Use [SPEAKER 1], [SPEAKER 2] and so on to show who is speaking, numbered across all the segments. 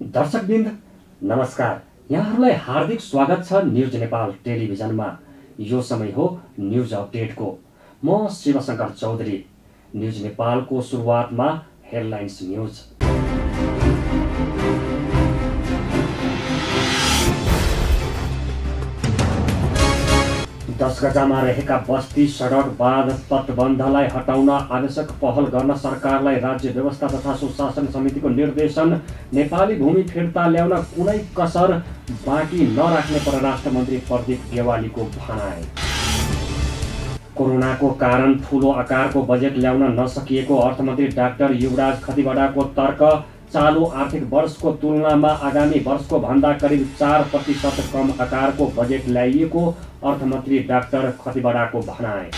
[SPEAKER 1] दर्शकवृन्द नमस्कार। यहाँहरूलाई हार्दिक स्वागत छ न्युज नेपाल टेलिभिजनमा। यो समय हो न्युज अपडेटको। म शिवशंकर चौधरी। न्युज नेपालको सुरुवातमा हेडलाइन्स न्युज। दस गजामा रहेका बस्ती सडक बाँध तटबन्धलाई हटाउन आवश्यक पहल गर्न सरकारलाई राज्य व्यवस्था तथा सुशासन समितिको निर्देशन। नेपाली भूमि फिर्ता ल्याउन कुनै कसर बाँकी नराख्ने परराष्ट्र मन्त्री प्रदीप गेवालीको भनाइ। कोरोनाको कारण ठूलो आकारको बजेट ल्याउन नसकिएको अर्थमन्त्री डाक्टर युवराज खतिवडाको तर्क। चालू आर्थिक वर्षको तुलनामा आगामी वर्षको भन्दा करिब 4% कम आकारको बजेट ल्याइएको अर्थमन्त्री डाक्टर खतिवडाको भनाइ।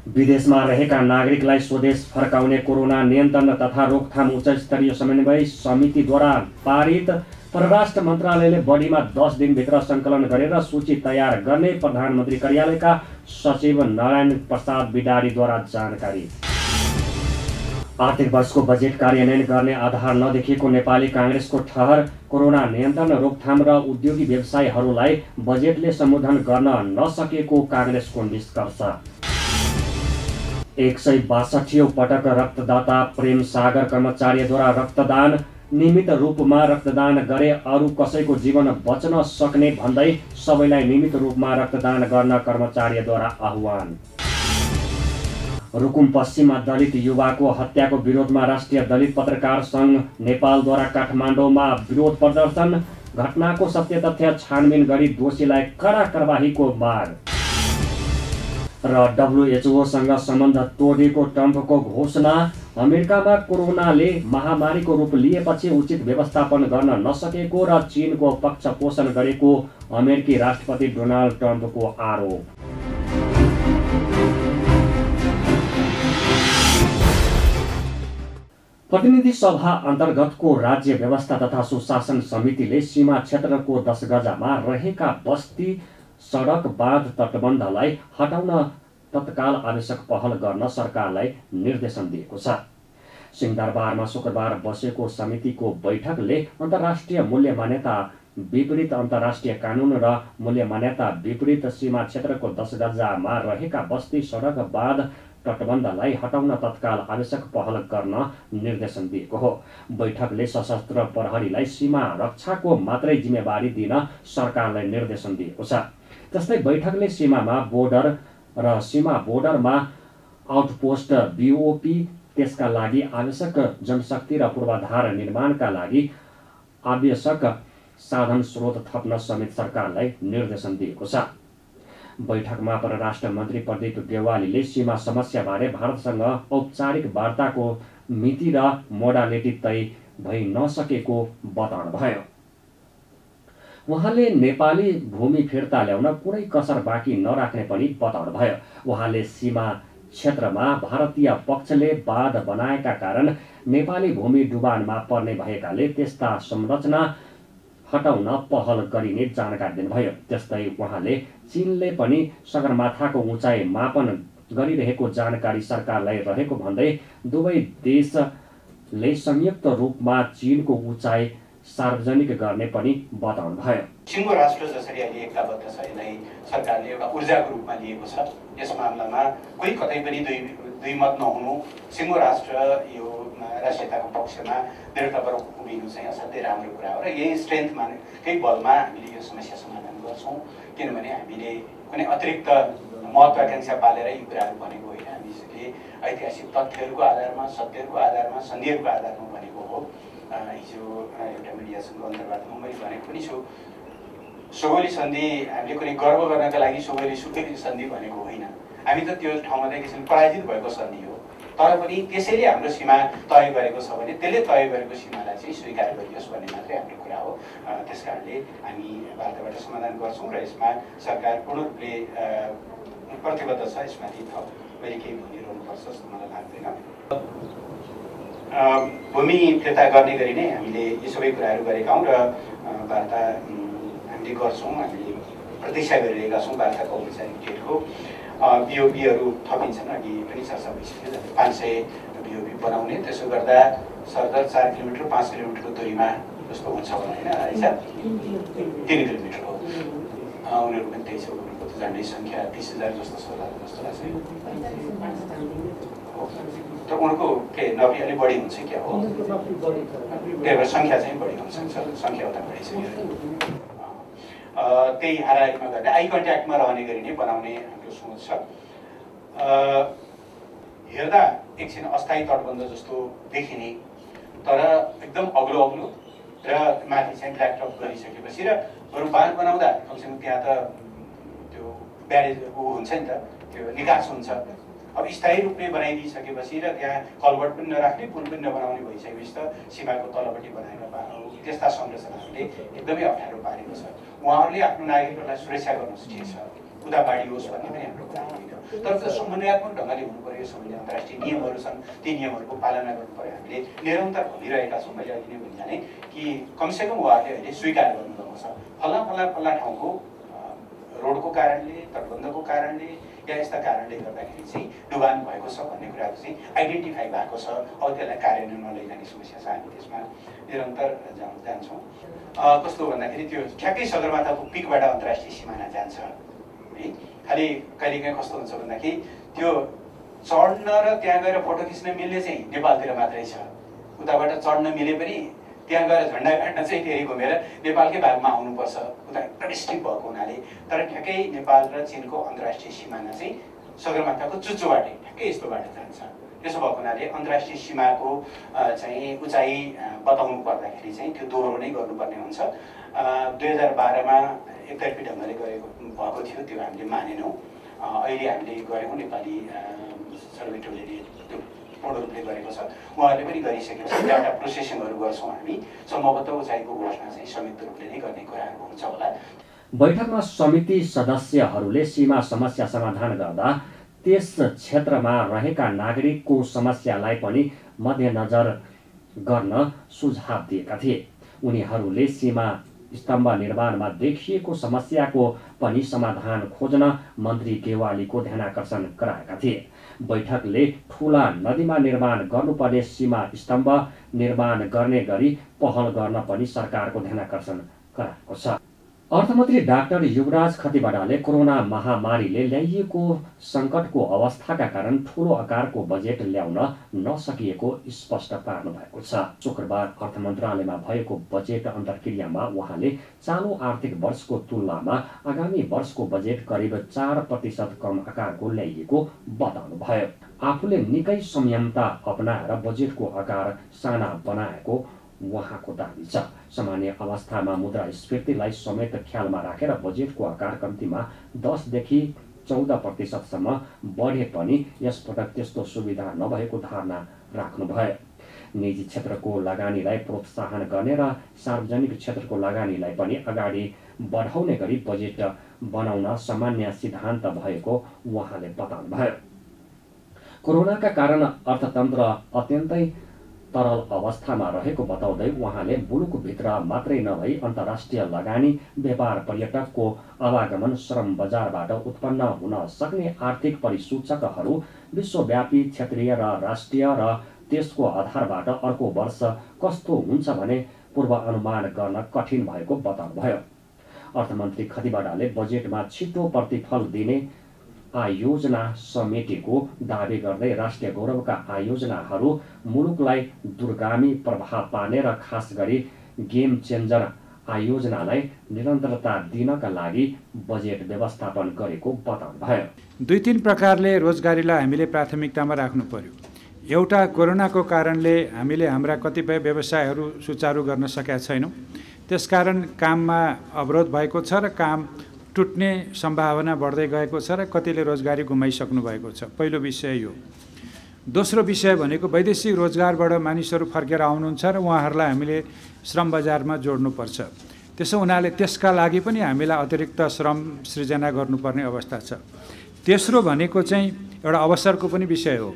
[SPEAKER 1] विदेशमा रहेका नागरिकलाई स्वदेश फर्काउने कोरोना नियन्त्रण तथा रोकथाम उच्च स्तरीय समन्वय समितिद्वारा पारित। परराष्ट्र मन्त्रालयले बढीमा 10 दिनभित्र सङ्कलन गरेर सूची तयार गर्ने प्रधानमन्त्री कार्यालयका सचिव नारायण प्रसाद बिडारीद्वारा जानकारी। आर्थिक वर्षको बजेट कार्यान्वयन गर्ने आधार नदेखिएको नेपाली काङ्ग्रेसको ठहर। कोरोना नियन्त्रण रोकथाम र उद्योगी व्यवसायीहरूलाई बजेटले सम्बोधन गर्न नसकेको काङ्ग्रेसको निष्कर्ष। 162औं पटक रक्तदाता प्रेम सागर कर्मचारीद्वारा रक्तदान। नियमित रूपमा रक्तदान गरे अरू कसैको जीवन बच्न सक्ने भन्दै सबैलाई नियमित रूपमा रक्तदान गर्न कर्मचारीद्वारा आह्वान। रुकुम पश्चिममा दलित युवाको हत्याको विरोधमा राष्ट्रिय दलित पत्रकार संघ नेपालद्वारा काठमाडौँमा विरोध प्रदर्शन। घटनाको सत्य तथ्य छानबिन गरी दोषीलाई कड़ा कारबाहीको माग। र WHO सँग सम्बन्ध तोडेको ट्रम्पको घोषणा। अमेरिकामा कोरोनाले महामारीको रूप लिएपछि उचित व्यवस्थापन गर्न नसकेको र चीनको पक्ष पोषण गरेको अमेरिकी राष्ट्रपति डोनाल्ड ट्रम्पको आरोप। प्रतिनिधि सभा अन्तर्गतको राज्य व्यवस्था तथा सुशासन समितिले सीमा क्षेत्रको 10 गजामा रहेका बस्ती सडक बाँध तटबन्धलाई हटाउन तत्काल आवश्यक पहल गर्न सरकारलाई निर्देशन दिएको छ। सिंहदरबारमा शुक्रबार बसेको समितिको बैठकले अन्तर्राष्ट्रिय मूल्य मान्यता विपरीत अन्तर्राष्ट्रिय कानून र मूल्य मान्यता विपरीत सीमा क्षेत्रको 10 गजामा रहेका बस्ती सडक बाँध तटबन्धलाई हटाउन तत्काल आवश्यक पहल गर्न निर्देशन दिएको हो। बैठकले सशस्त्र प्रहरीलाई सीमा रक्षाको मात्रै जिम्मेवारी दिन सरकारलाई निर्देशन दिएको छ। जस्तै बैठकले सीमामा बोर्डर र सीमा बोर्डरमा आउटपोस्ट BOP, त्यसका लागि आवश्यक जनशक्ति र पूर्वाधार निर्माणका लागि आवश्यक साधन स्रोत थप्न समेत सरकारलाई निर्देशन दिएको छ। बैठकमा परराष्ट्र मन्त्री प्रदीप गेवालीले सीमा समस्याबारे भारतसँग औपचारिक वार्ताको मिति र मोडालिटी तय भइ नसकेको बताउनुभयो। उहाँले नेपाली भूमि फिर्ता ल्याउन कुनै कसर बाँकी नराख्ने पनि बताउनुभयो। उहाँले सीमा क्षेत्रमा भारतीय पक्षले बाँध बनाएका कारण नेपाली भूमि डुबानमा पर्ने भएकाले त्यस्ता संरचना हटाउन पहल गरिने जानकारी दिनुभयो। त्यस्तै उहाँले चीनले पनि सगरमाथाको उचाइ मापन गरिरहेको जानकारी सरकारलाई रहेको भन्दै दुवै देशले संयुक्त रूपमा चीनको उचाइ सार्वजनिक गर्ने पनि बताउनुभयो।
[SPEAKER 2] सिङ्गो राष्ट्र जसरी अहिले एकताबद्ध छ, यसलाई सरकारले एउटा ऊर्जाको रूपमा लिएको छ। यस मामलामा कोही कतै पनि दुई मत नहुनु, सिङ्गो राष्ट्र यो राष्ट्रियताको पक्षमा दृढतापूर्वक उभिनु चाहिँ असाध्यै राम्रो कुरा हो र यही स्ट्रेन्थकै बलमा हामीले यो समस्या समाधान गर्छौँ। किनभने हामीले कुनै अतिरिक्त महत्त्वाकांक्षा पालेर यी कुराहरू भनेको होइन। हामीले ऐतिहासिक तथ्यहरूको आधारमा, सत्यहरूको आधारमा, सन्धिहरूको आधारमा भनेको हो। हिजो एउटा मिडियासँग अन्तर्वार्तामा मैले भनेको पनि छु, सोगोली सन्धि हामीले कुनै गर्व गर्नका लागि सोगोली सुकेली सन्धि भनेको होइन। हामी त त्यो ठाउँमा चाहिँ किसिमले पराजित भएको सन्धि हो। तर पनि त्यसैले हाम्रो सीमा तय गरेको छ भने त्यसले तय गरेको सीमालाई चाहिँ स्वीकार गरियोस् भन्ने मात्रै हाम्रो कुरा हो। त्यसकारणले हामी वार्ताबाट समाधान गर्छौँ र यसमा सरकार पूर्ण रूपले प्रतिबद्ध छ। यसमाथि थप मैले केही भनिरहनुपर्छ जस्तो मलाई लाग्दैन। भूमि फिर्ता गर्ने गरी नै हामीले यी सबै कुराहरू गरेका हौँ र वार्ता हामीले गर्छौँ। हामीले प्रतीक्षा गरिरहेका छौँ वार्ताको औपचारिक डेटको। बिओपीहरू थपिन्छन्, अघि पनि चर्चा भइसक्यो। 500 बिओपी बनाउने, त्यसो गर्दा सरदर 4 किलोमिटर 5 किलोमिटरको दूरीमा जस्तो हुन्छ होला होइन आइसा 3 किलोमिटर हो। उनीहरू पनि त्यही छ, उनीहरूको त झन्डै सङ्ख्या 30,000 जस्तो छ जस्तो लाग्छ। तर उनीहरूको के नबी अलिक बढी हुन्छ क्या हो, त्यही भएर सङ्ख्या चाहिँ बढी हुन सक्छ, सङ्ख्या उता बढिसक्यो। त्यही हाराहारीमा गर्ने, आई कन्ट्याक्टमा रहने गरी नै बनाउने हाम्रो सोच छ। हेर्दा एकछिन अस्थायी तटबन्ध जस्तो देखिने, तर एकदम अग्लो अग्लो र माथि चाहिँ ब्ल्याक टप गरिसकेपछि र बरु बाँध बनाउँदा कमसेकम त्यहाँ त त्यो ब्यारेज हुन्छ नि त, त्यो निकास हुन्छ। अब स्थायी रूपले बनाइदिइसकेपछि र त्यहाँ कलभर्ट पनि नराख्ने, पुल पनि नबनाउने भइसकेपछि त सीमाको तलपट्टि बनाएर त्यस्ता संरचनाहरूले एकदमै अप्ठ्यारो पारेको छ। उहाँहरूले आफ्नो नागरिकहरूलाई सुरक्षा गर्नुहोस्, ठिक छ, उता बाढी होस् भन्ने पनि हाम्रो कुरा होइन, तर त्यो समन्वयात्मक ढङ्गले हुनु पर्यो। सम्बन्धी अन्तर्राष्ट्रिय नियमहरू छन्, ती नियमहरूको पालना गर्नु पर्यो। हामीले निरन्तर भनिरहेका छौँ, मैले अघि नै भनिहालेँ कि कमसेकम उहाँहरूले अहिले स्वीकार गर्नुभएको छ फल्ला ठाउँको रोडको कारणले, तटबन्धको कारणले या यस्ता कारणले गर्दाखेरि चाहिँ डुबान भएको छ भन्ने कुराको चाहिँ आइडेन्टिफाई भएको छ। अब त्यसलाई कार्यान्वयनमा लैजाने समस्या छ, हामी त्यसमा निरन्तर जान्छौँ। कस्तो भन्दाखेरि त्यो ठ्याक्कै सगरमाथाको पिकबाट अन्तर्राष्ट्रिय सिमाना जान्छ है। खालि कहिलेकाहीँ कस्तो हुन्छ भन्दाखेरि त्यो चढ्न र त्यहाँ गएर फोटो खिच्न मिल्ने चाहिँ नेपालतिर मात्रै छ। उताबाट चढ्न मिले पनि त्यहाँ गएर झन्डा गाड्न चाहिँ फेरि घुमेर नेपालकै भागमा आउनुपर्छ, उता एकदमै स्ट्रिक्ट भएको हुनाले। तर ठ्याक्कै नेपाल र चिनको अन्तर्राष्ट्रिय सिमाना चाहिँ सगरमाथाको चुच्चोबाटै ठ्याक्कै यस्तो बाटो जान्छ। त्यसो भएको हुनाले अन्तर्राष्ट्रिय सीमाको चाहिँ उचाइ बताउनु पर्दाखेरि चाहिँ त्यो दोहोरो नै गर्नुपर्ने हुन्छ। 2012मा एकतर्फी ढङ्गले भएको थियो, त्यो हामीले मानेनौँ। अहिले हामीले गरेको नेपाली सर्वे टोलीले त्यो पूर्ण रूपले गरेको छ, उहाँहरूले पनि गरिसकेपछि डाटा प्रोसेसिङहरू गर्छौँ हामी। सम्भवतः उचाइको घोषणा चाहिँ संयुक्त रूपले नै गर्ने कुराहरू हुन्छ होला।
[SPEAKER 1] बैठकमा समिति सदस्यहरूले सीमा समस्या समाधान गर्दा त्यस क्षेत्रमा रहेका नागरिकको समस्यालाई पनि मध्यनजर गर्न सुझाव दिएका थिए। उनीहरूले सीमा स्तम्भ निर्माणमा देखिएको समस्याको पनि समाधान खोज्न मन्त्री गेवालीको ध्यानाकर्षण गराएका थिए। बैठकले ठुला नदीमा निर्माण गर्नुपर्ने सीमा स्तम्भ निर्माण गर्ने गरी पहल गर्न पनि सरकारको ध्यानाकर्षण गराएको छ। अर्थमन्त्री डाक्टर युवराज खतिवडाले कोरोना महामारीले ल्याइएको सङ्कटको अवस्थाका कारण ठूलो आकारको बजेट ल्याउन नसकिएको स्पष्ट पार्नु भएको छ। शुक्रबार अर्थ मन्त्रालयमा भएको बजेट अन्तर्क्रियामा उहाँले चालु आर्थिक वर्षको तुलनामा आगामी वर्षको बजेट करिब 4% कम आकारको ल्याइएको बताउनुभयो। आफूले निकै संयमता अपनाएर बजेटको आकार साना बनाएको उहाँको दाबी छ। सामान्य अवस्थामा मुद्रास्फीतिलाई समेत ख्यालमा राखेर बजेटको आकार कम्तीमा 10देखि 14%सम्म बढे पनि यसपटक त्यस्तो सुविधा नभएको धारणा राख्नुभयो। निजी क्षेत्रको लगानीलाई प्रोत्साहन गर्ने र सार्वजनिक क्षेत्रको लगानीलाई पनि अगाडि बढाउने गरी बजेट बनाउन सामान्य सिद्धान्त भएको उहाँले बताउनुभयो। कोरोनाका कारण अर्थतन्त्र अत्यन्तै तरल अवस्थामा रहेको बताउँदै उहाँले मुलुकभित्र मात्रै नभई अन्तर्राष्ट्रिय लगानी, व्यापार, पर्यटकको आवागमन, श्रम बजारबाट उत्पन्न हुन सक्ने आर्थिक परिसूचकहरू विश्वव्यापी, क्षेत्रीय र राष्ट्रिय र त्यसको आधारबाट अर्को वर्ष कस्तो हुन्छ भने पूर्वानुमान गर्न कठिन भएको बताउनुभयो। अर्थमन्त्री खतिवडाले बजेटमा छिटो प्रतिफल दिने आयोजना समेटेको दावी गर्दै राष्ट्रिय गौरवका आयोजनाहरू मुलुकलाई दूरगामी प्रभाव पार्ने र खास गरी गेम चेन्जर आयोजनालाई निरन्तरता दिनका लागि बजेट व्यवस्थापन गरेको बताउनुभयो।
[SPEAKER 3] 2-3 प्रकारले रोजगारीलाई हामीले प्राथमिकतामा राख्नु पर्यो। एउटा, कोरोनाको कारणले हामीले हाम्रा कतिपय व्यवसायहरू सुचारू गर्न सकेका छैनौँ, त्यसकारण काममा अवरोध भएको छ र काम टुट्ने सम्भावना बढ्दै गएको छ र कतिले रोजगारी गुमाइसक्नु भएको छ। पहिलो विषय यो। दोस्रो विषय भनेको वैदेशिक रोजगारबाट मानिसहरू फर्केर आउनुहुन्छ र उहाँहरूलाई हामीले श्रम बजारमा जोड्नुपर्छ। त्यसो हुनाले त्यसका लागि पनि हामीलाई अतिरिक्त श्रम सृजना गर्नुपर्ने अवस्था छ। तेस्रो भनेको चाहिँ एउटा अवसरको पनि विषय हो।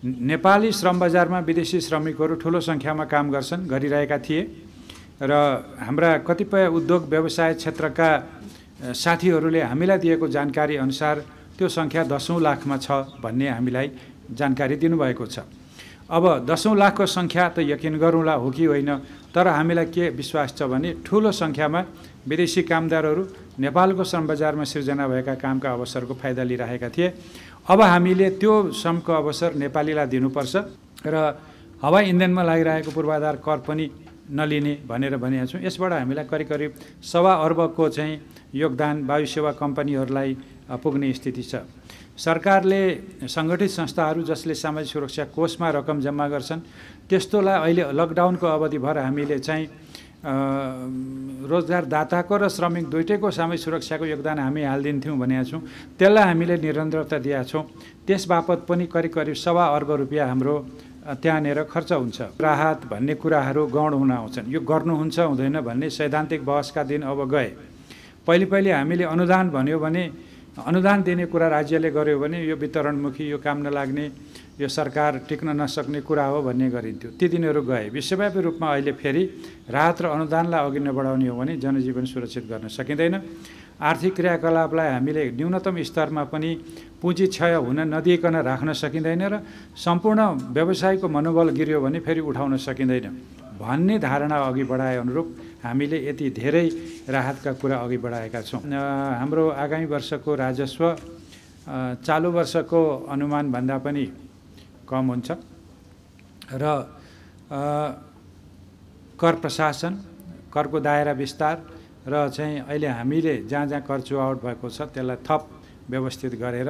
[SPEAKER 3] नेपाली श्रम बजारमा विदेशी श्रमिकहरू ठुलो सङ्ख्यामा काम गरिरहेका थिए र हाम्रा कतिपय उद्योग व्यवसाय क्षेत्रका साथीहरूले हामीलाई दिएको जानकारी अनुसार त्यो सङ्ख्या 10औं लाखमा छ भन्ने हामीलाई जानकारी दिनुभएको छ। अब 10औं लाखको सङ्ख्या त यकिन गरौँला हो कि होइन, तर हामीलाई के विश्वास छ भने ठुलो सङ्ख्यामा विदेशी कामदारहरू नेपालको श्रम बजारमा सिर्जना भएका कामका अवसरको फाइदा लिइरहेका थिए। अब हामीले त्यो श्रमको अवसर नेपालीलाई दिनुपर्छ र हवाई इन्धनमा लागिरहेको पूर्वाधार कर पनि नलिने भनेर भनेका छौँ। यसबाट हामीलाई करिब करिब 1.25 अर्बको चाहिँ योगदान वायु सेवा कम्पनीहरूलाई पुग्ने स्थिति छ। सरकारले सङ्गठित संस्थाहरू जसले सामाजिक सुरक्षा कोषमा रकम जम्मा गर्छन् त्यस्तोलाई अहिले लकडाउनको अवधिभर हामीले चाहिँ रोजगारदाताको र श्रमिक दुइटैको सामाजिक सुरक्षाको योगदान हामी हालिदिन्थ्यौँ भनेका छौँ। त्यसलाई हामीले निरन्तरता दिएका छौँ। त्यस बापत पनि करिब करिब 1.25 अर्ब रुपियाँ हाम्रो त्यहाँनिर खर्च हुन्छ। राहत भन्ने कुराहरू गौण हुन आउँछन्। यो गर्नुहुन्छ हुँदैन भन्ने सैद्धान्तिक बहसका दिन अब गए। पहिले हामीले अनुदान भन्यो भने अनुदान दिने कुरा राज्यले गर्यो भने यो वितरणमुखी, यो काम नलाग्ने, यो सरकार टिक्न नसक्ने कुरा हो भन्ने गरिन्थ्यो। ती दिनहरू गए। विश्वव्यापी रूपमा अहिले फेरि राहत र अनुदानलाई अघि नबढाउने हो भने जनजीवन सुरक्षित गर्न सकिँदैन। आर्थिक क्रियाकलापलाई हामीले न्यूनतम स्तरमा पनि पुँजी क्षय हुन नदिइकन राख्न सकिँदैन र सम्पूर्ण व्यवसायको मनोबल गिर्यो भने फेरि उठाउन सकिँदैन भन्ने धारणा अघि बढाए अनुरूप हामीले यति धेरै राहतका कुरा अघि बढाएका छौँ। हाम्रो आगामी वर्षको राजस्व चालु वर्षको अनुमानभन्दा पनि कम हुन्छ र कर प्रशासन, करको दायरा विस्तार र चाहिँ अहिले हामीले जहाँ जहाँ कर चुहावट भएको छ त्यसलाई थप व्यवस्थित गरेर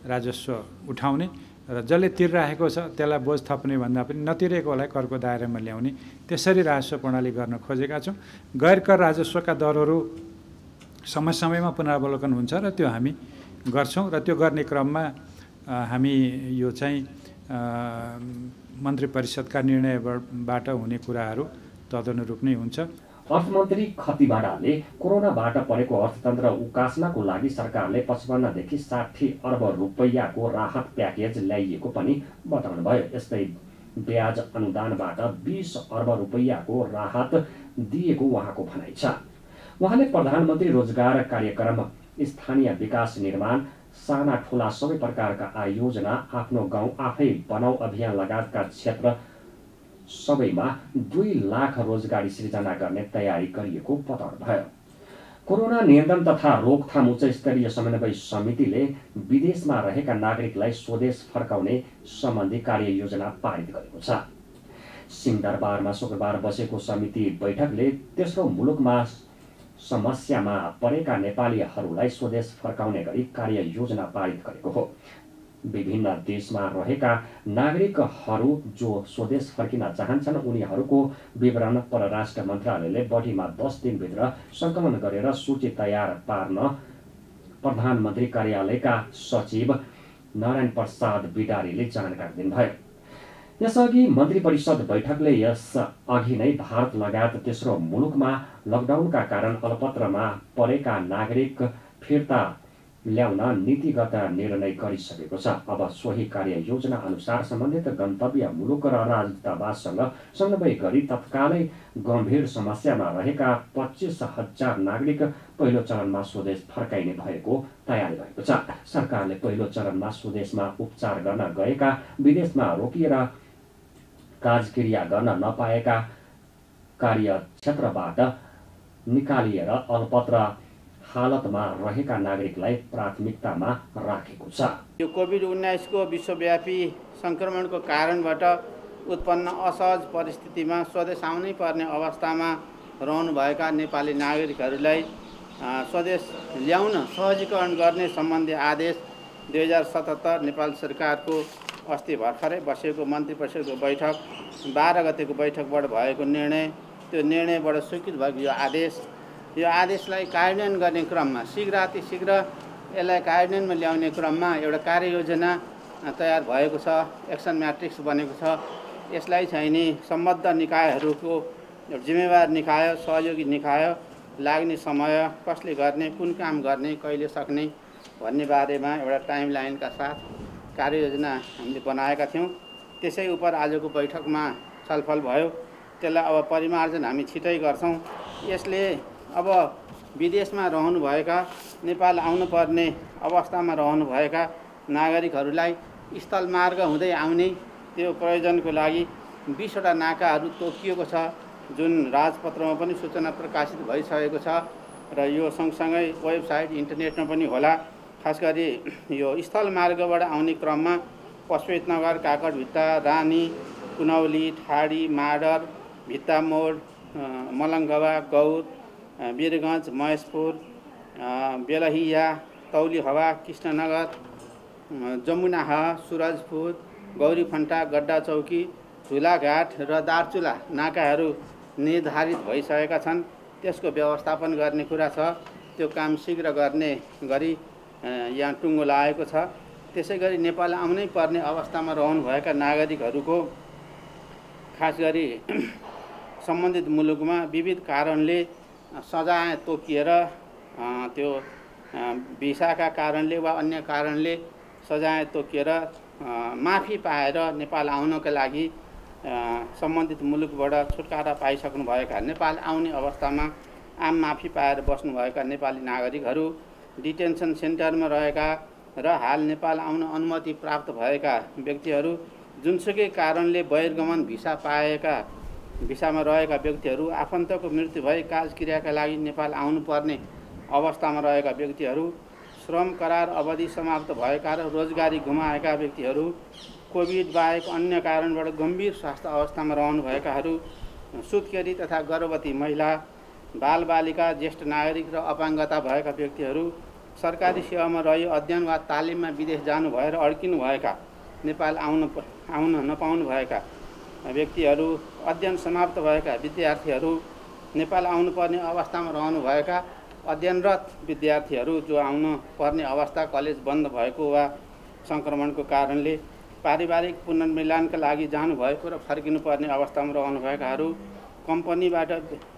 [SPEAKER 3] राजस्व उठाउने र जसले तिरिरहेको छ त्यसलाई बोझ थप्ने भन्दा पनि नतिरेकोलाई करको दायरामा ल्याउने, त्यसरी राजस्व प्रणाली गर्न खोजेका छौँ। गैर कर राजस्वका दरहरू समय समयमा पुनरावलोकन हुन्छ र त्यो हामी गर्छौँ र त्यो गर्ने क्रममा हामी यो चाहिँ मन्त्री परिषदका निर्णयबाट हुने कुराहरू तदनुरूप नै हुन्छ।
[SPEAKER 1] अर्थमन्त्री खतिवड़ाले कोरोनाबाट परेको अर्थतन्त्र उकास्नको लागि सरकारले 55 देखि 60 अर्ब रुपैयाँको राहत प्याकेज ल्याइएको पनि बताउनुभयो। यस्तै ब्याज अनुदानबाट 20 अर्ब रुपैयाँको राहत दिएको उहाँको भनाइ छ। उहाँले प्रधानमन्त्री रोजगार कार्यक्रम, स्थानीय विकास निर्माण, साना ठुला सबै प्रकारका आयोजना, आफ्नो गाउँ आफै बनाऊ अभियान लगायतका क्षेत्र सबैमा 2 लाख रोजगारी सृजना गर्ने तयारी गरिएको बताउनुभयो। कोरोना नियन्त्रण तथा रोकथाम उच्च स्तरीय समन्वय समितिले विदेशमा रहेका नागरिकलाई स्वदेश फर्काउने सम्बन्धी कार्ययोजना पारित गरेको छ। सिंहदरबारमा शुक्रबार बसेको समिति बैठकले तेस्रो मुलुकमा समस्यामा परेका नेपालीहरूलाई स्वदेश फर्काउने गरी कार्ययोजना पारित गरेको हो। विभिन्न देशमा रहेका नागरिकहरू जो स्वदेश फर्किन चाहन्छन् उनीहरूको विवरण परराष्ट्र मन्त्रालयले बढीमा 10 दिनभित्र सङ्कलन गरेर सूची तयार पार्न प्रधानमन्त्री कार्यालयका सचिव नारायण प्रसाद बिडारीले जानकारी दिनुभयो। यसअघि मन्त्री परिषद बैठकले यस अघि नै भारत लगायत तेस्रो मुलुकमा लकडाउनका कारण अलपत्रमा परेका नागरिक फिर्ता ल्याउन नीतिगत निर्णय गरिसकेको छ। अब सोही कार्ययोजना अनुसार सम्बन्धित गन्तव्य मुलुक र राजदूतावाससँग समन्वय गरी तत्कालै गम्भीर समस्यामा रहेका 25,000 नागरिक पहिलो चरणमा स्वदेश फर्काइने भएको तयारी भएको छ। सरकारले पहिलो चरणमा स्वदेशमा उपचार गर्न गएका, विदेशमा रोकिएर काजक्रिया गर्न नपाएका कार्यक्षेत्रबाट निकालिएर अलपत्र हालतमा रहेका नागरिकलाई प्राथमिकतामा राखेको छ।
[SPEAKER 4] यो कोभिड-19 को विश्वव्यापी संक्रमणको कारणबाट उत्पन्न असहज परिस्थितिमा स्वदेश आउनै पर्ने अवस्थामा रहनुभएका नेपाली नागरिकहरूलाई स्वदेश ल्याउन सहजीकरण गर्ने सम्बन्धी आदेश 2077 नेपाल सरकारको अस्ति भर्खरै बसेको मन्त्री परिषदको बैठक 12 गतेको बैठकबाट भएको निर्णय, त्यो निर्णयबाट स्वीकृत भएको यो आदेशलाई कार्यान्वयन गर्ने क्रममा शीघ्र यसलाई कार्यान्वयनमा ल्याउने क्रममा एउटा कार्ययोजना तयार भएको छ, एक्सन म्याट्रिक्स बनेको छ। यसलाई चाहिँ नि सम्बद्ध निकायहरूको जिम्मेवार निकाय, सहयोगी निकाय, लाग्ने समय, कसले गर्ने, कुन काम गर्ने, कहिले सक्ने भन्ने बारेमा एउटा टाइमलाइनका साथ कार्ययोजना हामीले बनाएका थियौँ। त्यसै उप आजको बैठकमा छलफल भयो। त्यसलाई अब परिमार्जन हामी छिटै गर्छौँ। यसले अब विदेशमा रहनुभएका नेपाल आउनुपर्ने अवस्थामा रहनुभएका नागरिकहरूलाई स्थलमार्ग हुँदै आउने त्यो प्रयोजनको लागि 20वटा नाकाहरू तोकिएको छ, जुन राजपत्रमा पनि सूचना प्रकाशित भइसकेको छ र यो सँगसँगै वेबसाइट इन्टरनेटमा पनि होला। खास गरी यो स्थलमार्गबाट आउने क्रममा पशुपतिनगर, काकडभिट्टा, रानी, कुनौली, ठाडी, माडर, भित्तामोड, मलङ्गवा, गौर, वीरगञ्ज, महेशपुर, बेलहिया, तौलीहवा, कृष्णनगर, जमुनाह, सुरजपुर, गौरीफन्टा, गड्डा चौकी, झुलाघाट र दार्चुला नाकाहरू निर्धारित भइसकेका छन्। त्यसको व्यवस्थापन गर्ने कुरा छ। त्यो काम शीघ्र गर्ने गरी यहाँ टुङ्गो लागेको छ। त्यसै गरी नेपाल आउनै पर्ने अवस्थामा रहनुभएका नागरिकहरूको खास गरी सम्बन्धित मुलुकमा विविध कारणले सजाय तोकिएर त्यो भिसाका कारणले वा अन्य कारणले सजाय तोकिएर माफी पाएर नेपाल आउनका लागि सम्बन्धित मुलुकबाट छुटकारा पाइसक्नुभएका नेपाल आउने अवस्थामा आम माफी पाएर बस्नुभएका नेपाली नागरिकहरू, डिटेन्सन सेन्टरमा रहेका र हाल नेपाल आउन अनुमति प्राप्त भएका व्यक्तिहरू, जुनसुकै कारणले बहिर्गमन भिसा पाएका भिसामा रहेका व्यक्तिहरू, आफन्तको मृत्यु भई काजक्रियाका लागि नेपाल आउनुपर्ने अवस्थामा रहेका व्यक्तिहरू, श्रम करार अवधि समाप्त भएका र रोजगारी गुमाएका व्यक्तिहरू, कोभिड बाहेक अन्य कारणबाट गम्भीर स्वास्थ्य अवस्थामा रहनुभएकाहरू, सुत्केरी तथा गर्भवती महिला, बालबालिका, ज्येष्ठ नागरिक र अपाङ्गता भएका व्यक्तिहरू, सरकारी सेवामा रही अध्ययन वा तालिममा विदेश जानु भएर अड्किनुभएका, नेपाल आउन नपाउनुभएका व्यक्तिहरू, अध्ययन समाप्त भएका विद्यार्थीहरू, नेपाल आउनुपर्ने अवस्थामा रहनुभएका अध्ययनरत विद्यार्थीहरू जो आउन पर्ने अवस्था कलेज बन्द भएको वा सङ्क्रमणको कारणले पारिवारिक पुनर्मिलनका लागि जानुभएको र फर्किनुपर्ने अवस्थामा रहनुभएकाहरू, कम्पनीबाट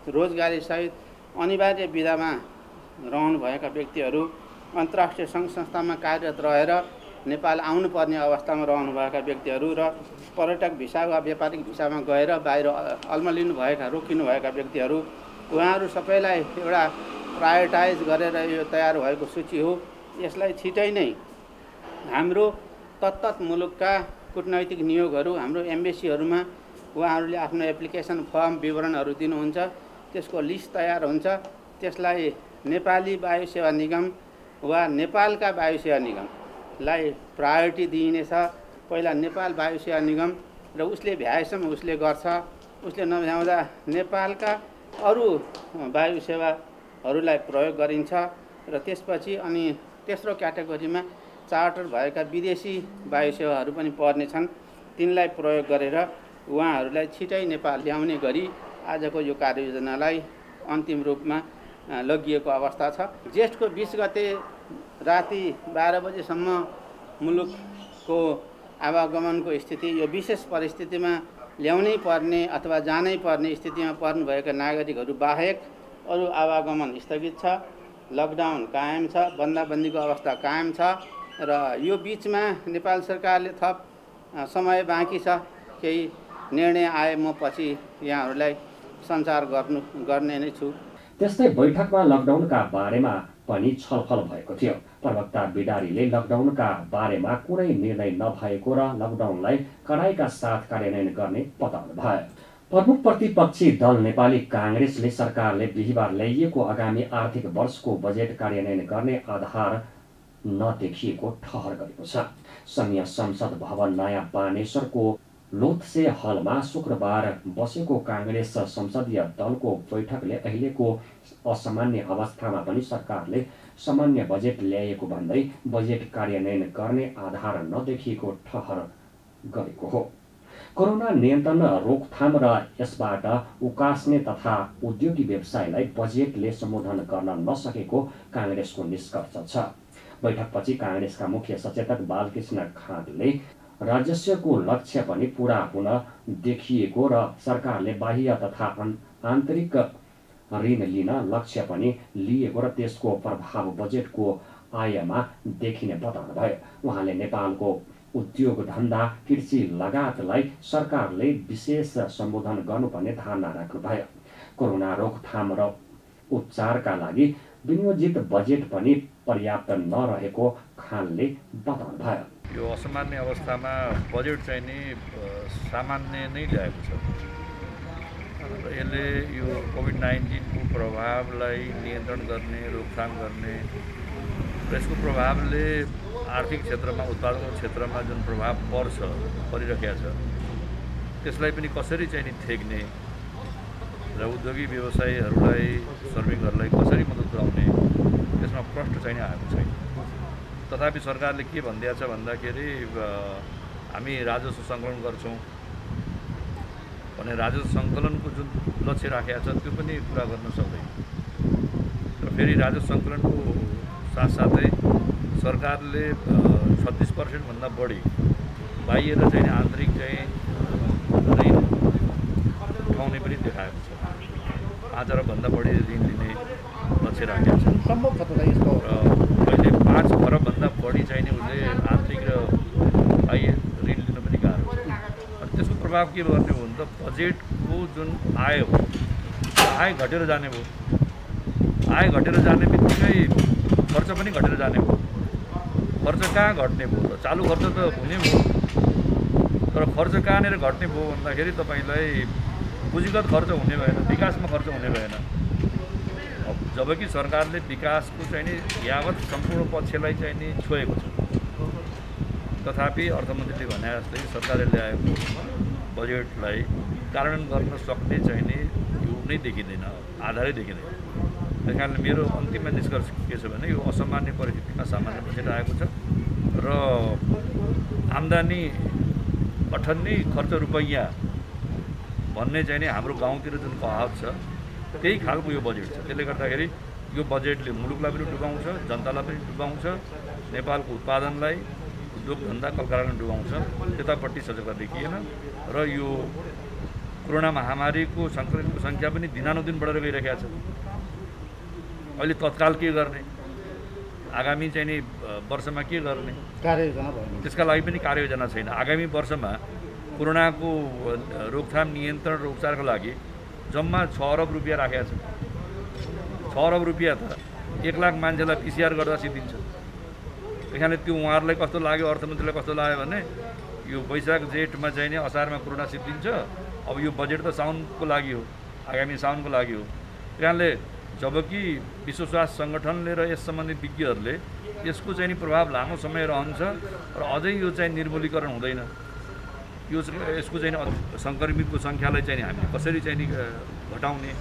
[SPEAKER 4] रोजगारीसहित अनिवार्य विधामा रहनुभएका व्यक्तिहरू, अन्तर्राष्ट्रिय सङ्घ संस्थामा कार्यरत रहेर नेपाल आउनुपर्ने अवस्थामा रहनुभएका व्यक्तिहरू र पर्यटक भिसा वा व्यापारिक भिसामा गएर बाहिर अल्मलिनुभएका रोकिनुभएका व्यक्तिहरू, उहाँहरू सबैलाई एउटा प्रायोरिटाइज गरेर यो तयार भएको सूची हो। यसलाई छिटै नै हाम्रो तत्त मुलुकका कूटनैतिक नियोगहरू, हाम्रो एम्बेसीहरूमा उहाँहरूले आफ्नो एप्लिकेसन फर्म विवरणहरू दिनुहुन्छ। त्यसको लिस्ट तयार हुन्छ। त्यसलाई नेपाली वायु सेवा निगम वा नेपालका वायु सेवा निगमलाई प्रायोरिटी दिइनेछ। पहिला नेपाल वायु सेवा निगम र उसले भ्याएसम्म उसले गर्छ। उसले नभ्याउँदा नेपालका अरू वायु सेवाहरूलाई प्रयोग गरिन्छ र त्यसपछि अनि तेस्रो क्याटेगोरीमा चार्टर भएका विदेशी वायु सेवाहरू पनि पर्नेछन्। तिनलाई प्रयोग गरेर उहाँहरूलाई छिटै नेपाल ल्याउने गरी आजको यो कार्ययोजनालाई अन्तिम रूपमा लगिएको अवस्था छ। जेठको 20 गते राति 12 बजेसम्म मुलुकको आवागमनको स्थिति यो विशेष परिस्थितिमा ल्याउनै पर्ने अथवा जानै पर्ने स्थितिमा पर्नुभएका नागरिकहरू बाहेक अरू आवागमन स्थगित छ। लकडाउन कायम छ। बन्दाबन्दीको अवस्था कायम छ र यो बिचमा नेपाल सरकारले थप समय बाँकी छ। केही निर्णय आए म पछि यहाँहरूलाई सञ्चार गर्ने नै छु।
[SPEAKER 1] त्यस्तै बैठकमा लकडाउनका बारेमा पनि छलफल भएको थियो। प्रवक्ता बिडारीले लकडाउनका बारेमा कुनै निर्णय नभएको र लकडाउनलाई कडाइका साथ कार्यान्वयन गर्ने बताउनु भयो। प्रमुख प्रतिपक्षी दल नेपाली काङ्ग्रेसले सरकारले बिहिबार ल्याइएको आगामी आर्थिक वर्षको बजेट कार्यान्वयन गर्ने आधार नदेखिएको ठहर गरेको छ। संघीय संसद भवन नयाँ बानेश्वरको लोथसे हलमा शुक्रबार बसेको काङ्ग्रेस संसदीय दलको बैठकले अहिलेको असामान्य अवस्थामा पनि सरकारले सामान्य बजेट ल्याएको भन्दै बजेट कार्यान्वयन गर्ने आधार नदेखिएको ठहर गरेको हो। कोरोना नियन्त्रण रोकथाम र यसबाट उकास्ने तथा उद्योगी व्यवसायलाई बजेटले सम्बोधन गर्न नसकेको काङ्ग्रेसको निष्कर्ष छ। बैठकपछि काङ्ग्रेसका मुख्य सचेतक बालकृष्ण खाँडले राजस्वको लक्ष्य पनि पूरा हुन देखिएको र सरकारले बाह्य तथा आन्तरिक ऋण लिन लक्ष्य पनि लिएको र त्यसको प्रभाव बजेटको आयमा देखिने बताउनु भयो। उहाँले नेपालको उद्योग धन्दा, कृषि लगायतलाई सरकारले विशेष सम्बोधन गर्नुपर्ने धारणा राख्नुभयो। कोरोना रोकथाम र उपचारका लागि विनियोजित बजेट पनि पर्याप्त नरहेको खानले बताउनुभयो।
[SPEAKER 5] यो असामान्य अवस्थामा बजेट चाहिँ नि सामान्य नै ल्याएको छ र यसले यो कोभिड-19 को प्रभावलाई नियन्त्रण गर्ने, रोकथाम गर्ने र यसको प्रभावले आर्थिक क्षेत्रमा, उत्पादनको क्षेत्रमा जुन प्रभाव परिरहेको छ त्यसलाई पनि कसरी चाहिँ नि थेक्ने र उद्योगी व्यवसायीहरूलाई, श्रमिकहरूलाई कसरी मद्दत पुर्याउने त्यसमा प्रश्न चाहिँ नि आएको छैन। तथापि सरकारले के भनिदिएको छ भन्दाखेरि हामी राजस्व सङ्कलन गर्छौँ भने राजस्व सङ्कलनको जुन लक्ष्य राखेको छ त्यो पनि पुरा गर्न सक्दैन र फेरि राजस्व सङ्कलनको साथसाथै सरकारले 36% भन्दा बढी बाहिर चाहिँ आन्तरिक चाहिँ ऋण उठाउने पनि देखाएको छ। 5 अरबभन्दा बढी ऋण लिने लक्ष्य राखेको छ
[SPEAKER 4] सम्भव छ त यसको
[SPEAKER 5] र अहिले 5 अरबभन्दा बढी चाहिँ नि उसले आन्तरिक र बाह्य ऋण लिन पनि गाह्रो छ। अनि त्यसको प्रभाव के गर्ने हो भने त बजेटको जुन आय हो आय घटेर जाने भयो। आय घटेर जाने बित्तिकै खर्च पनि घटेर जाने भयो। खर्च कहाँ घट्ने भयो त? चालु खर्च त हुने भयो तर खर्च कहाँनिर घट्ने भयो भन्दाखेरि तपाईँलाई पुँजीगत खर्च हुने भएन, विकासमा खर्च हुने भएन। जबकि सरकारले विकासको चाहिँ नि यावत सम्पूर्ण पक्षलाई चाहिँ नि छोएको छ। तथापि अर्थमन्त्रीले भने जस्तै सरकारले ल्याएको बजेटलाई कार्यान्वयन गर्न सक्ने चाहिँ नि यो नै देखिँदैन, आधारै देखिँदैन। त्यस कारणले मेरो अन्तिम निष्कर्ष के छ भने यो असामान्य परिस्थितिमा सामान्य बजेट आएको छ र आम्दानी 98 खर्च रुपैयाँ भन्ने चाहिँ नि हाम्रो गाउँतिर जुन कहावत छ त्यही खालको यो बजेट छ। त्यसले गर्दाखेरि यो बजेटले मुलुकलाई पनि डुबाउँछ, जनतालाई पनि डुबाउँछ, नेपालको उत्पादनलाई, उद्योग धन्दा कलकारखाना डुबाउँछ। त्यतापट्टि सजगता देखिएन र यो कोरोना महामारीको सङ्क्रमितको सङ्ख्या पनि दिनानुदिन बढेर गइरहेको छ। अहिले तत्काल के गर्ने, आगामी चाहिँ नि वर्षमा के गर्ने
[SPEAKER 4] कार्ययोजना भयो
[SPEAKER 5] त्यसका लागि पनि कार्ययोजना छैन। आगामी वर्षमा कोरोनाको रोकथाम, नियन्त्रण र उपचारको लागि जम्मा 6 अरब रुपियाँ राखेको छ। 6 अरब रुपियाँ त 1 लाख मान्छेलाई PCR गर्दा सिद्धिन्छ। त्यहाँले त्यो उहाँहरूलाई कस्तो लाग्यो, अर्थमन्त्रीलाई कस्तो लाग्यो भने यो वैशाख जेठमा चाहिँ नि असारमा कोरोना सिद्धिन्छ, अब यो बजेट त साउनको लागि हो, आगामी साउनको लागि हो। त्यहाँले जबकि विश्व स्वास्थ्य सङ्गठनले र यस सम्बन्धित विज्ञहरूले यसको चाहिँ नि प्रभाव लामो समय रहन्छ र अझै यो चाहिँ निर्मूलीकरण हुँदैन। यसको चाहिँ सङ्क्रमितको सङ्ख्यालाई चाहिँ हामीले कसरी चाहिँ नि घटाउने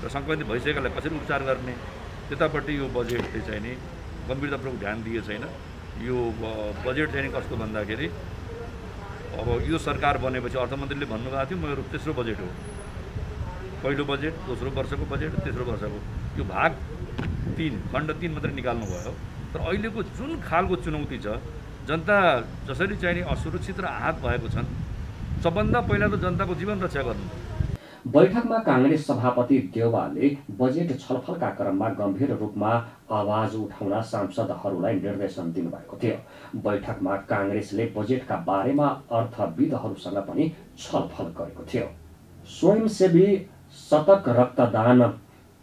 [SPEAKER 5] र सङ्क्रमित भइसकेकालाई कसरी उपचार गर्ने त्यतापट्टि यो बजेटले चाहिँ नि गम्भीरतापूर्वक ध्यान दिएको छैन। यो बजेट चाहिँ कस्तो भन्दाखेरि अब यो सरकार बनेपछि अर्थमन्त्रीले भन्नुभएको थियो मेरो तेस्रो बजेट हो। पहिलो बजेट, दोस्रो वर्षको बजेट, तेस्रो वर्षको यो भाग 3 खण्ड 3 मात्रै निकाल्नु भयो। तर अहिलेको जुन खालको चुनौती छ, जनता जसरी चाहिँ नि असुरक्षित र आहत भएको छन्, सबभन्दा पहिला त जनताको जीवन रक्षा गर्नु।
[SPEAKER 1] बैठकमा काङ्ग्रेस सभापति देउवाले बजेट छलफलका क्रममा गम्भीर रूपमा आवाज उठाउन सांसदहरूलाई निर्देशन दिनुभएको थियो। बैठकमा काङ्ग्रेसले बजेटका बारेमा अर्थविदहरूसँग पनि छलफल गरेको थियो। स्वयंसेवी शतक रक्तदान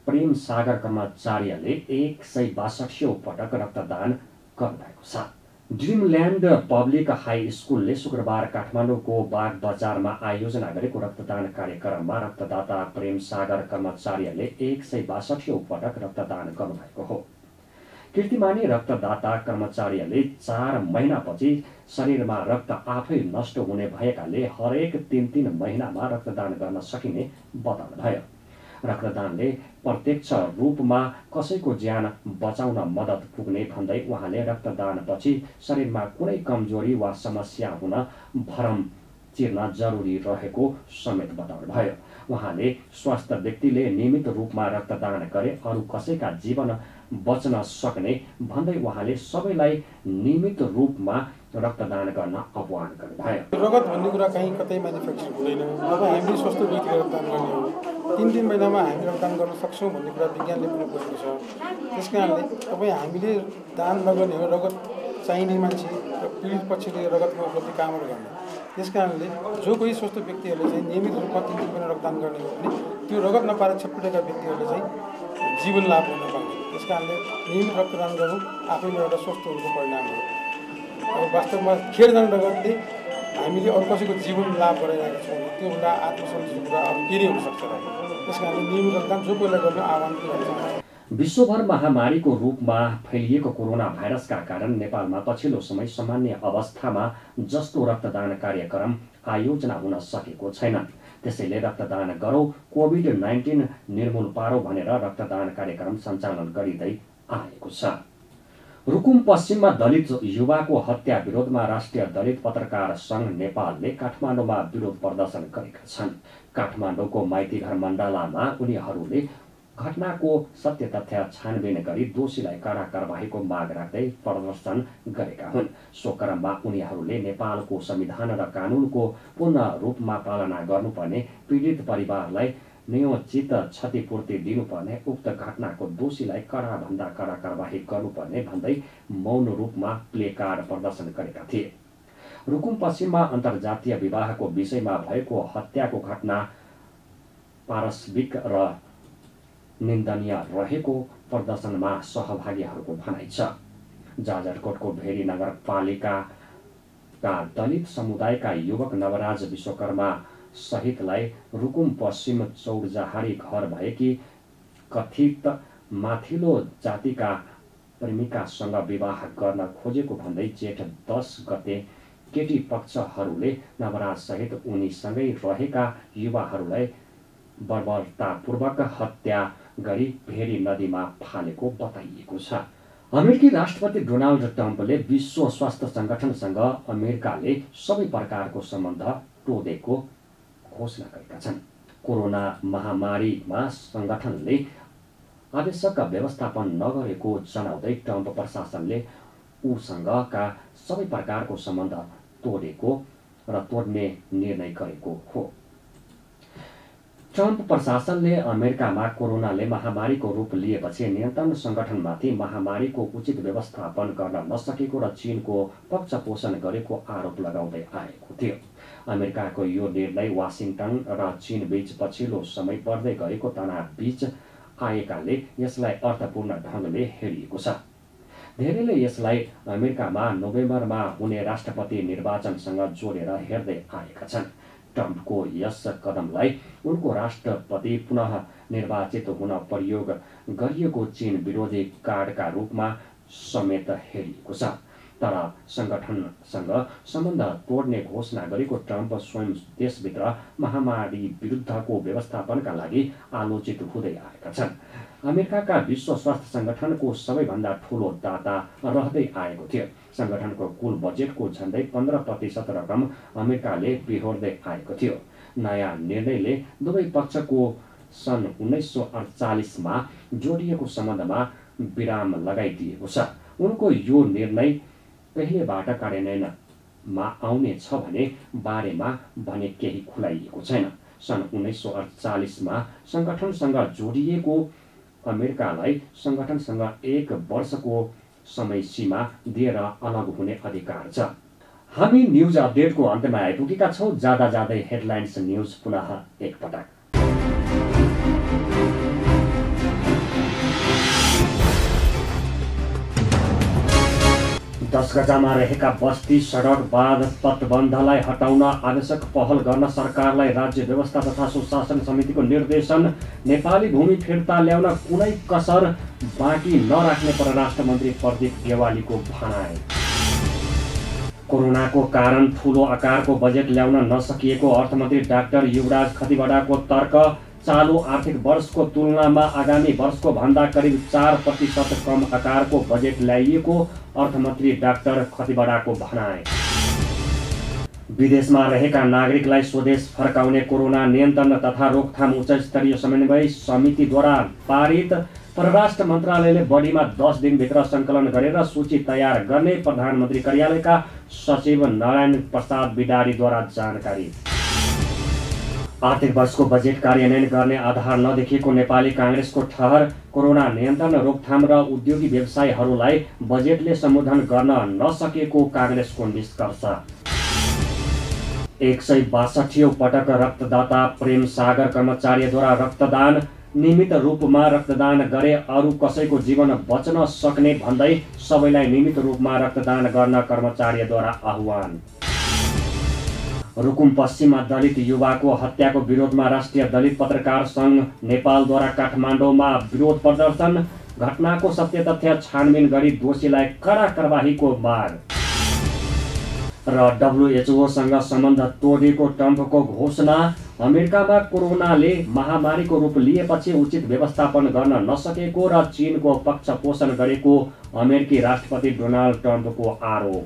[SPEAKER 1] प्रेम सागर कर्मचारीले 162औं पटक रक्तदान गर्नुभएको छ। ड्रिमल्यान्ड पब्लिक हाई स्कुलले शुक्रबार काठमाडौँको बाग बजारमा आयोजना गरेको रक्तदान कार्यक्रममा रक्तदाता प्रेम सागर कर्मचारीले 162औं पटक रक्तदान गर्नुभएको हो। कीर्तिमानी रक्तदाता कर्मचारीले 4 महिनापछि शरीरमा रक्त आफै नष्ट हुने भएकाले हरेक 3 महिनामा रक्तदान गर्न सकिने बताउनुभयो। रक्तदानले प्रत्यक्ष रूपमा कसैको ज्यान बचाउन मद्दत पुग्ने भन्दै उहाँले रक्तदानपछि शरीरमा कुनै कमजोरी वा समस्या हुन भरम चिर्न जरुरी रहेको समेत बताउनुभयो। उहाँले स्वस्थ व्यक्तिले नियमित रूपमा रक्तदान गरे अरू कसैका जीवन बच्न सक्ने भन्दै उहाँले सबैलाई नियमित रूपमा रक्तदान गर्न आह्वान गर्नुभयो।
[SPEAKER 6] रगत भन्ने कुरा कहीँ कतै म्यानुफ्याक्चर हुँदैन। अब हामीले स्वस्थ व्यक्तिले रक्तदान गर्ने हो, 3 महिनामा हामी रक्तदान गर्न सक्छौँ भन्ने कुरा विज्ञानले पनि बोलेको छ। त्यस कारणले तपाईँ हामीले दान नगर्ने हो, रगत चाहिने मान्छे र पीडित पक्षले रगतको उपलब्धि कहाँबाट गर्ने। त्यस कारणले जो कोही स्वस्थ व्यक्तिहरूले चाहिँ नियमित रूपमा 3 दिन पनि रक्तदान गर्ने हो भने त्यो रगत नपाएर छटपटेका व्यक्तिहरूले चाहिँ जीवन लाभ गर्न पाउँछ। त्यस कारणले नियमित रक्तदान गर्नु आफैमा एउटा स्वस्थ हुनुको परिणाम हो। अब वास्तवमा खेरदान रगतले हामीले अरू कसैको जीवन लाभ गराइरहेका छौँ त्योभन्दा आत्मसन्तुष्टि कुरा अरू केही हुनसक्छ र त्यस कारणले नियमित रक्तदान जो कोहीलाई गर्न आह्वान गर्न चाहन्छु।
[SPEAKER 1] विश्वभर महामारीको रूपमा फैलिएको कोरोना भाइरसका कारण नेपालमा पछिल्लो समय सामान्य अवस्थामा जस्तो रक्तदान कार्यक्रम आयोजना हुन सकेको छैन। त्यसैले रक्तदान गरौँ, कोभिड-19 निर्मूल पारौँ भनेर रक्तदान कार्यक्रम सञ्चालन गरिँदै आएको छ। रुकुम पश्चिममा दलित युवाको हत्या विरोधमा राष्ट्रिय दलित पत्रकार सङ्घ नेपालले काठमाडौँमा विरोध प्रदर्शन गरेका छन्। काठमाडौँको माइतीघर मण्डलामा उनीहरूले घटनाको सत्य तथ्य छानबिन गरी दोषीलाई कडा कारबाहीको माग राख्दै प्रदर्शन गरेका हुन्। सो क्रममा उनीहरूले नेपालको संविधान र कानुनको पूर्ण रूपमा पालना गर्नुपर्ने, पीडित परिवारलाई न्यायोचित क्षतिपूर्ति दिनुपर्ने, उक्त घटनाको दोषीलाई कडाभन्दा कडा कारबाही गर्नुपर्ने भन्दै मौन रूपमा प्लेकार्ड प्रदर्शन गरेका थिए। रुकुम पश्चिममा अन्तर्जातीय विवाहको विषयमा भएको हत्याको घटना पारस्परिक र निन्दनीय रहेको प्रदर्शनमा सहभागीहरूको भनाइ छ। जाजरकोटको भेरी नगरपालिकाका दलित समुदायका युवक नवराज विश्वकर्मा सहितलाई रुकुम पश्चिम चौरजहारी घर भएकी कथित माथिल्लो जातिका प्रेमिकासँग विवाह गर्न खोजेको भन्दै जेठ 10 गते केटी पक्षहरूले नवराज सहित उनीसँगै रहेका युवाहरूलाई बर्बरतापूर्वक हत्या गरी भेरी नदीमा फालेको बताइएको छ। अमेरिकी राष्ट्रपति डोनाल्ड ट्रम्पले विश्व स्वास्थ्य संगठनसँग अमेरिकाले सबै प्रकारको सम्बन्ध तोडेको घोषणा गरेका छन्। कोरोना महामारीमा संगठनले आवश्यक व्यवस्थापन नगरेको जनाउँदै ट्रम्प प्रशासनले उसँगका सबै प्रकारको सम्बन्ध तोडेको र तोड्ने निर्णय गरेको हो। ट्रम्प प्रशासनले अमेरिकामा कोरोनाले महामारीको रूप लिएपछि नियन्त्रण संगठनमाथि महामारीको उचित व्यवस्थापन गर्न नसकेको र चीनको पक्षपोषण गरेको आरोप लगाउँदै आएको थियो। अमेरिकाको यो निर्णय वाशिंटन र चीन बीच पछिल्लो समय बढ्दै गएको तनाव बीच आएकाले यसलाई अर्थपूर्ण ढङ्गले हेरिएको छ। धेरैले यसलाई अमेरिकामा नोभेम्बरमा हुने राष्ट्रपति निर्वाचनसँग जोडेर हेर्दै आएका छन्। ट्रम्पको यस कदमलाई उनको राष्ट्रपति पुनः निर्वाचित हुन प्रयोग गरिएको चीन विरोधी कार्डका रूपमा समेत हेरिएको छ। तर संगठनसँग सम्बन्ध तोड्ने घोषणा गरेको ट्रम्प स्वयं देशभित्र महामारी विरुद्धको व्यवस्थापनका लागि आलोचित हुँदै आएका छन्। अमेरिकाका विश्व स्वास्थ्य संगठनको सबैभन्दा ठूलो दाता रहँदै आएको थियो। संगठनको कुल बजेटको झन्डै 15% रकम अमेरिकाले बिहोर्दै आएको थियो। नयाँ निर्णयले दुवै पक्षको सन् 1948मा जोडिएको सम्बन्धमा विराम लगाइदिएको छ। उनको यो निर्णय कहिलेबाट कार्यान्वयनमा आउने छ भने बारेमा भने केही खुलाइएको छैन। सन् 1948मा संगठनसँग जोडिएको अमेरिकालाई संगठनसँग 1 वर्षको समय सीमा दिएर अलग हुने अधिकार छ। हामी न्यूज अपडेटको अन्त्यमा आइपुगेका छौं। जाँदा जाँदै हेडलाइन्स न्यूज पुनः एकपटक। 10 गजामा रहेका बस्ती सडक बाँध तटबन्धलाई हटाउन आवश्यक पहल गर्न सरकारलाई राज्य व्यवस्था तथा सुशासन समितिको निर्देशन। नेपाली भूमि फिर्ता ल्याउन कुनै कसर बाँकी नराख्ने परराष्ट्र मन्त्री प्रदीप गेवालीको भनाइ। कोरोनाको कारण ठूलो आकारको बजेट ल्याउन नसकिएको अर्थमन्त्री डाक्टर युवराज खतिवडाको तर्क। चालू आर्थिक वर्षको तुलनामा आगामी वर्षको भन्दा करिब 4% कम आकारको बजेट ल्याइएको अर्थमन्त्री डाक्टर खतिवडाको भनाइ। विदेशमा रहेका नागरिकलाई स्वदेश फर्काउने कोरोना नियन्त्रण तथा रोकथाम उच्च स्तरीय समन्वय समितिद्वारा पारित। परराष्ट्र मन्त्रालयले बढीमा 10 दिनभित्र सङ्कलन गरेर सूची तयार गर्ने प्रधानमन्त्री कार्यालयका सचिव नारायण प्रसाद बिडारीद्वारा जानकारी। आर्थिक वर्षको बजेट कार्यान्वयन गर्ने आधार नदेखिएको नेपाली काङ्ग्रेसको ठहर। कोरोना नियन्त्रण रोकथाम र उद्योगी व्यवसायीहरूलाई बजेटले सम्बोधन गर्न नसकेको काङ्ग्रेसको निष्कर्ष। 162औं पटक रक्तदाता प्रेम सागर कर्मचारीद्वारा रक्तदान। नियमित रूपमा रक्तदान गरे अरू कसैको जीवन बच्न सक्ने भन्दै सबैलाई नियमित रूपमा रक्तदान गर्न कर्मचारीद्वारा आह्वान। रुकुम पश्चिममा दलित युवाको हत्याको विरोधमा राष्ट्रिय दलित पत्रकार संघ नेपालद्वारा काठमाडौँमा विरोध प्रदर्शन। घटनाको सत्य तथ्य छानबिन गरी दोषीलाई कडा कारबाहीको माग। र WHO सँग सम्बन्ध तोडेको ट्रम्पको घोषणा। अमेरिकामा कोरोनाले महामारीको रूप लिएपछि उचित व्यवस्थापन गर्न नसकेको र चीनको पक्ष पोषण गरेको अमेरिकी राष्ट्रपति डोनाल्ड ट्रम्पको आरोप।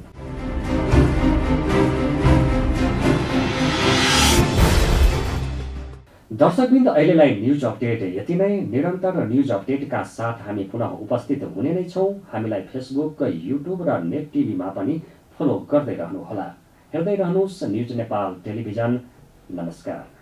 [SPEAKER 1] दर्शकवृन्द, अहिलेलाई न्युज अपडेट यति नै। निरन्तर न्युज अपडेटका साथ हामी पुनः उपस्थित हुने नै छौँ। हामीलाई फेसबुक, युट्युब र नेट टिभीमा पनि फलो गर्दै रहनुहोला। हेर्दै रहनुहोस् न्युज नेपाल टेलिभिजन। नमस्कार।